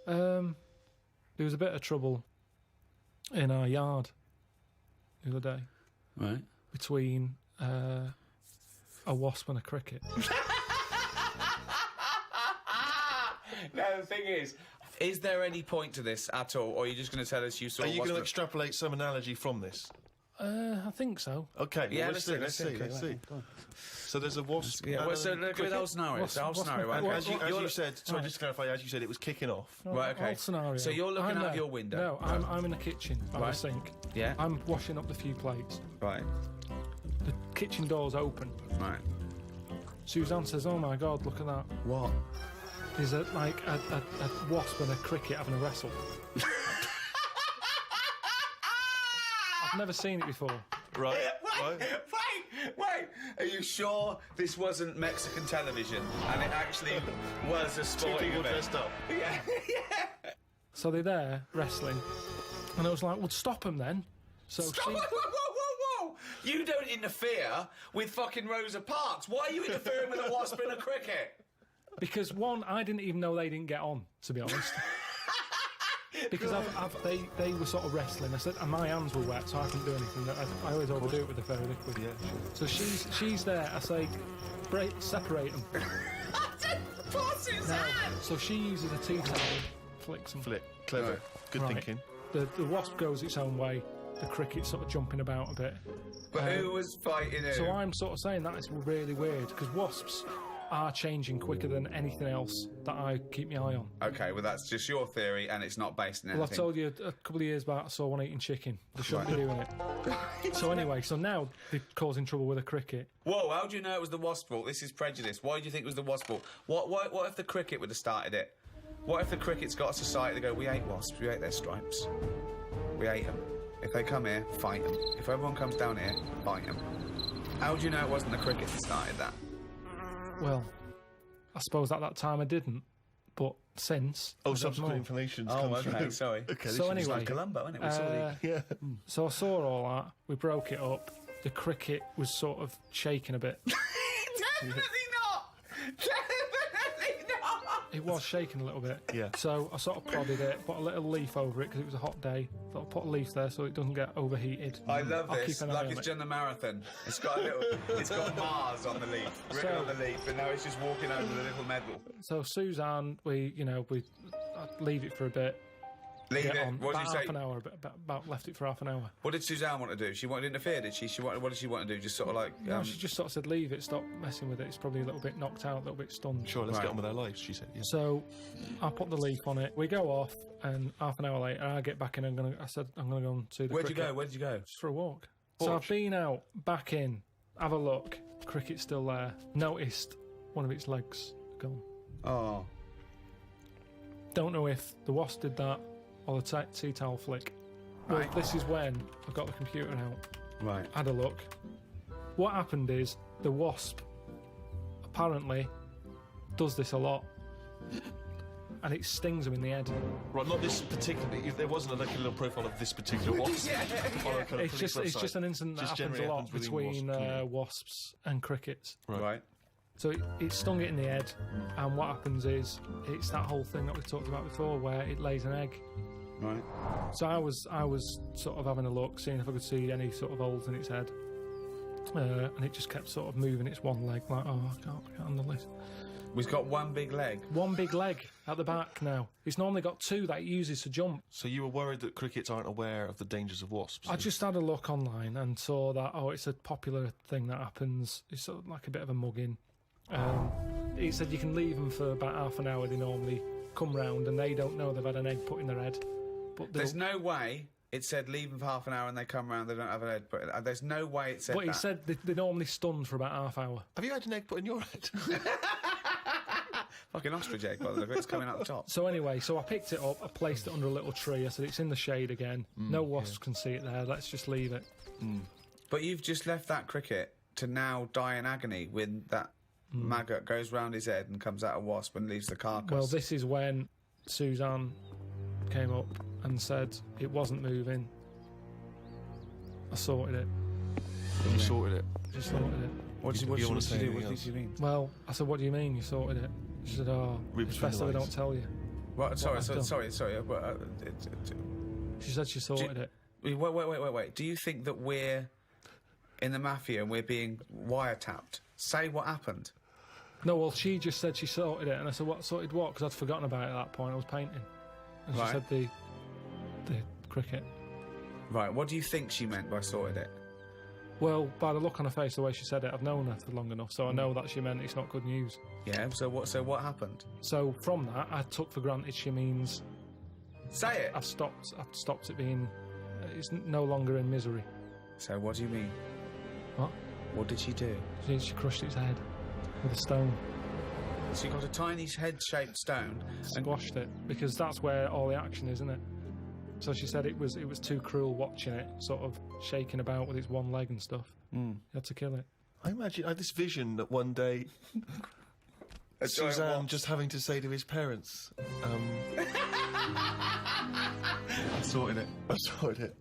There was a bit of trouble in our yard the other day. Right. Between a wasp and a cricket. Now, the thing is there any point to this at all, or are you just going to tell us you saw? Are you going to extrapolate some analogy from this? I think so. Okay, yeah, well, let's see. So there's a wasp. Yeah, well, so look at the whole scenario. As you said, sorry, just to clarify, as you said, it was kicking off. Right, okay. Whole scenario. So you're looking out of your window. No, I'm in the kitchen by the sink. Yeah. I'm washing up the few plates. Right. The kitchen door's open. Right. Suzanne says, "Oh my God, look at that! What? There's a wasp and a cricket having a wrestle." I've never seen it before. Right. Wait! Are you sure this wasn't Mexican television and it actually was a sporting event? Dressed up. Yeah. So they're there wrestling, and I was like, "Well, stop them then." So Whoa! You don't interfere with fucking Rosa Parks. Why are you interfering with a wasp and a cricket? Because one, I didn't even know they didn't get on, to be honest. Because they were sort of wrestling. I said, and my hands were wet, so I couldn't do anything. I always overdo it with the fairy liquid. Yeah, sure. So she's there. I say, separate them. So she uses a tea towel, flicks them. Clever. Right. Good thinking. The wasp goes its own way. The cricket's sort of jumping about a bit. But who was fighting who? So I'm sort of saying that is really weird, because wasps are changing quicker than anything else that I keep my eye on. Okay, well that's just your theory and it's not based on anything. Well, I told you a couple of years back I saw one eating chicken. They shouldn't be doing it. So anyway, so now they're causing trouble with a cricket. Whoa, how do you know it was the wasp fault? This is prejudice. Why do you think it was the wasp fault? What if the cricket would have started it? What if the cricket's got a society that go, we hate wasps, we hate their stripes. We hate them. If they come here, fight them. If everyone comes down here, fight them. How do you know it wasn't the cricket that started that? Well, I suppose at that time I didn't, but since... subsequent information's Oh, come okay, through. sorry. Okay, So anyway... It's like Columbo, isn't it? yeah. So I saw all that, we broke it up, the cricket was sort of shaking a bit. Definitely not! Definitely not! It was shaking a little bit. Yeah. So I sort of prodded it, put a little leaf over it because it was a hot day. Thought I'd put a leaf there so it doesn't get overheated. I love I'll this. keep an eye Like on it's it. done the marathon. It's got a little. It's got Mars on the leaf, written on the leaf, and now it's just walking over the little medal. So Suzanne, I'd leave it for a bit. Leave Get it. on. What did About you say? half an hour, about left it for half an hour. What did Suzanne want to do? She wanted to interfere, did she? What did she want to do? Just sort of like. No, she just sort of said, leave it, stop messing with it. It's probably a little bit knocked out, a little bit stunned. Sure, let's Right. get on with our lives, she said. Yeah. So I put the leaf on it. We go off, and half an hour later, I get back in. I said, I'm going to go and see the Where'd you cricket. go? Where did you go? Just for a walk. So I've been out, back in, have a look. Cricket's still there. Noticed one of its legs gone. Oh. Don't know if the wasp did that or the tea towel flick. Well, Right. this is when I got the computer out. Right. Had a look. What happened is the wasp apparently does this a lot, and it stings them in the head. Right, not this particular. If there wasn't a little profile of this particular wasp. It's just an incident that happens a lot between wasps and crickets. Right. So it stung it in the head, and what happens is it's that whole thing that we talked about before, where it lays an egg. Right. So I was sort of having a look, seeing if I could see any sort of holes in its head, and it just kept sort of moving its one leg, like, I can't handle this. We've got one big leg. One big leg at the back now. It's normally got two that it uses to jump. So you were worried that crickets aren't aware of the dangers of wasps? I just had a look online and saw that, it's a popular thing that happens. It's sort of like a bit of a mugging. It said you can leave them for about half an hour. They normally come round and they don't know they've had an egg put in their head. But There's no way it said leave them for half an hour and they come round, they don't have an egg put in. There's no way it said But that. it said they're normally stunned for about half hour. Have you had an egg put in your head? Fucking ostrich egg, by the look of it. It's coming out the top. So anyway, I picked it up, I placed it under a little tree. I said it's in the shade again. No wasps can see it there. Let's just leave it. But you've just left that cricket to now die in agony when that maggot goes round his head and comes out a wasp and leaves the carcass. Well, this is when Suzanne came up and said it wasn't moving. I sorted it. You sorted it. Just sorted it. What did you wanna say do? anything What else? did you mean? Well, I said, what do you mean you sorted it? She said, Read it's between best the that I lines. don't tell you. Right, sorry, I've done. sorry. She said she sorted it. Wait. Do you think that we're in the mafia and we're being wiretapped? Say what happened. No, well, she just said she sorted it, and I said, what, sorted what? Because I'd forgotten about it at that point, I was painting. And she Right. said the cricket. Right, what do you think she meant by sorted it? Well, by the look on her face, the way she said it, I've known her for long enough, so I know that she meant it's not good news. Yeah, so what happened? So from that, I took for granted she means Say it! I've stopped it being, it's no longer in misery. So what do you mean? What? What did she do? She crushed its head with a stone. She got a tiny head-shaped stone and Squashed it, because that's where all the action is, isn't it? So she said it was too cruel watching it, sort of shaking about with its one leg and stuff. You had to kill it. I imagine I had this vision that one day Suzanne just having to say to his parents, I sorted it.